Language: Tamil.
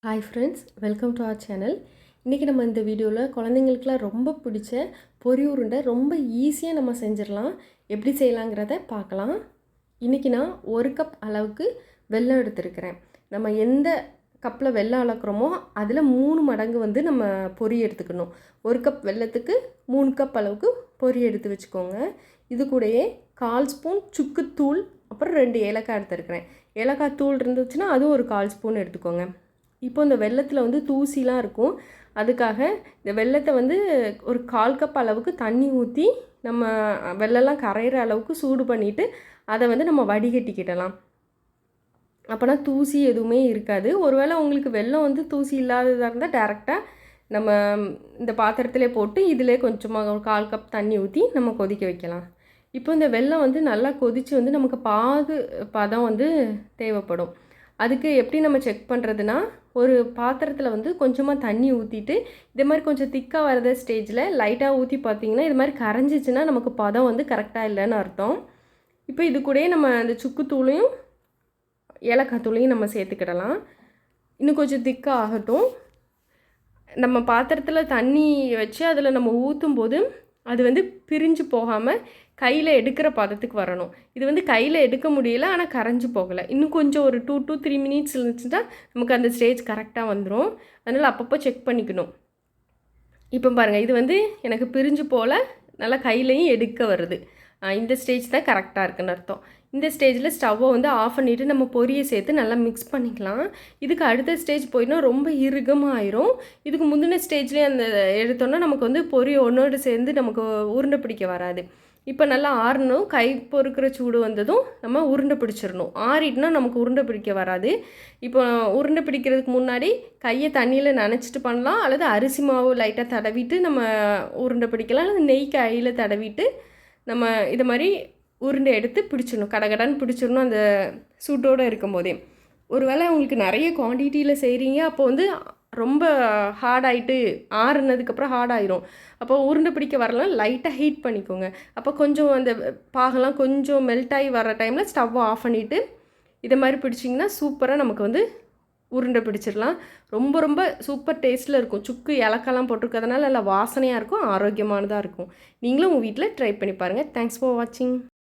Hi friends, welcome to our channel. இன்றைக்கி நம்ம இந்த வீடியோவில் குழந்தைங்களுக்குலாம் ரொம்ப பிடிச்ச பொரி உருண்டை ரொம்ப ஈஸியாக நம்ம செஞ்சிடலாம். எப்படி செய்யலாங்கிறத பார்க்கலாம். இன்றைக்கி நான் 1 கப் அளவுக்கு வெல்லம் எடுத்துருக்கிறேன். நம்ம எந்த கப்பில் வெல்லம் அளக்குறோமோ அதில் 3 மடங்கு நம்ம பொரி எடுத்துக்கணும். 1 கப் வெல்லத்துக்கு 3 கப் அளவுக்கு பொரி எடுத்து வச்சுக்கோங்க. இது கூடயே 1/4 ஸ்பூன் சுக்குத்தூள், அப்புறம் 2 ஏலக்காய் எடுத்துருக்கிறேன். ஏலக்காய் தூள் இருந்துச்சுன்னா அதுவும் ஒரு 1/4 ஸ்பூன் எடுத்துக்கோங்க. இப்போ இந்த வெல்லத்தில் தூசிலாம் இருக்கும். அதுக்காக இந்த வெல்லத்தை ஒரு 1/4 கப் அளவுக்கு தண்ணி ஊற்றி நம்ம வெல்லம்லாம் கரையிற அளவுக்கு சூடு பண்ணிவிட்டு அதை நம்ம வடிகட்டிக்கிடலாம். அப்போனா தூசி எதுவுமே இருக்காது. ஒருவேளை உங்களுக்கு வெல்லம் தூசி இல்லாததாக இருந்தால் டேரெக்டாக நம்ம இந்த பாத்திரத்திலே போட்டு இதிலே கொஞ்சமாக ஒரு 1/4 கப் தண்ணி ஊற்றி நம்ம கொதிக்க வைக்கலாம். இப்போ இந்த வெல்லம் நல்லா கொதித்து நமக்கு பதம் தேவைப்படும். அதுக்கு எப்படி நம்ம செக் பண்ணுறதுனா, ஒரு பாத்திரத்தில் கொஞ்சமாக தண்ணி ஊற்றிட்டு இதே மாதிரி கொஞ்சம் திக்காக வரத ஸ்டேஜில் லைட்டாக ஊற்றி பார்த்திங்கன்னா இது மாதிரி கரைஞ்சிச்சின்னா நமக்கு பதம் கரெக்டாக இல்லைன்னு அர்த்தம். இப்போ இது கூடயே நம்ம அந்த சுக்குத்தூளையும் ஏலக்காய் தூளையும் நம்ம சேர்த்துக்கிடலாம். இன்னும் கொஞ்சம் திக்காக ஆகட்டும். நம்ம பாத்திரத்தில் தண்ணி வச்சு அதில் நம்ம ஊற்றும் போது அது பிரிஞ்சு போகாமல் கையில் எடுக்கிற பதத்துக்கு வரணும். இது கையில் எடுக்க முடியல, ஆனால் கரைஞ்சி போகலை. இன்னும் கொஞ்சம் ஒரு 2 to 3 மினிட்ஸ் இருந்துச்சுன்னா நமக்கு அந்த ஸ்டேஜ் கரெக்டாக வந்துடும். அதனால் அப்பப்போ செக் பண்ணிக்கணும். இப்போ பாருங்கள், இது எனக்கு பிரிஞ்சு போல் நல்லா கையிலையும் எடுக்க வருது. இந்த ஸ்டேஜ் தான் கரெக்டாக இருக்குன்னு அர்த்தம். இந்த ஸ்டேஜில் ஸ்டவ்வை ஆஃப் பண்ணிவிட்டு நம்ம பொரியை சேர்த்து நல்லா மிக்ஸ் பண்ணிக்கலாம். இதுக்கு அடுத்த ஸ்டேஜ் போயின்னா ரொம்ப இறுகமாக ஆயிரும். இதுக்கு முந்தின ஸ்டேஜ்லேயே அந்த எடுத்தோன்னா நமக்கு பொரி ஒன்றோடு சேர்ந்து நமக்கு உருண்டை பிடிக்க வராது. இப்போ நல்லா ஆறணும். கை பொறுக்கிற சூடு வந்ததும் நம்ம உருண்டை பிடிச்சிடணும். ஆறிட்டுனா நமக்கு உருண்டை பிடிக்க வராது. இப்போ உருண்டை பிடிக்கிறதுக்கு முன்னாடி கையை தண்ணியில் நனைச்சிட்டு பண்ணலாம், அல்லது அரிசி மாவு லைட்டாக தடவிட்டு நம்ம உருண்டை பிடிக்கலாம், அல்லது நெய் கையில் தடவிட்டு நம்ம இதை மாதிரி உருண்டை எடுத்து பிடிச்சிடணும். கடகடான்னு பிடிச்சிடணும் அந்த சூட்டோடு இருக்கும் போதே. ஒருவேளை உங்களுக்கு நிறைய குவான்டிட்டியில் செய்கிறீங்க, அப்போ ரொம்ப ஹார்டாகிட்டு ஆறுனதுக்கப்புறம் ஹார்டாயிரும். அப்போ உருண்டை பிடிக்க வரலாம், லைட்டாக ஹீட் பண்ணிக்கோங்க. அப்போ கொஞ்சம் அந்த பாகெல்லாம் கொஞ்சம் மெல்ட் ஆகி வர டைமில் ஸ்டவ்வை ஆஃப் பண்ணிவிட்டு இதை மாதிரி பிடிச்சிங்கன்னா சூப்பராக நமக்கு உருண்டை பிடிச்சிடலாம். ரொம்ப ரொம்ப சூப்பர் டேஸ்ட்டில் இருக்கும். சுக்கு ஏலக்காய்லாம் போட்டிருக்கிறதுனால நல்லா வாசனையாக இருக்கும், ஆரோக்கியமானதாக இருக்கும். நீங்களும் உங்கள் வீட்டில் ட்ரை பண்ணி பாருங்கள். தேங்க்ஸ் ஃபார் வாட்சிங்.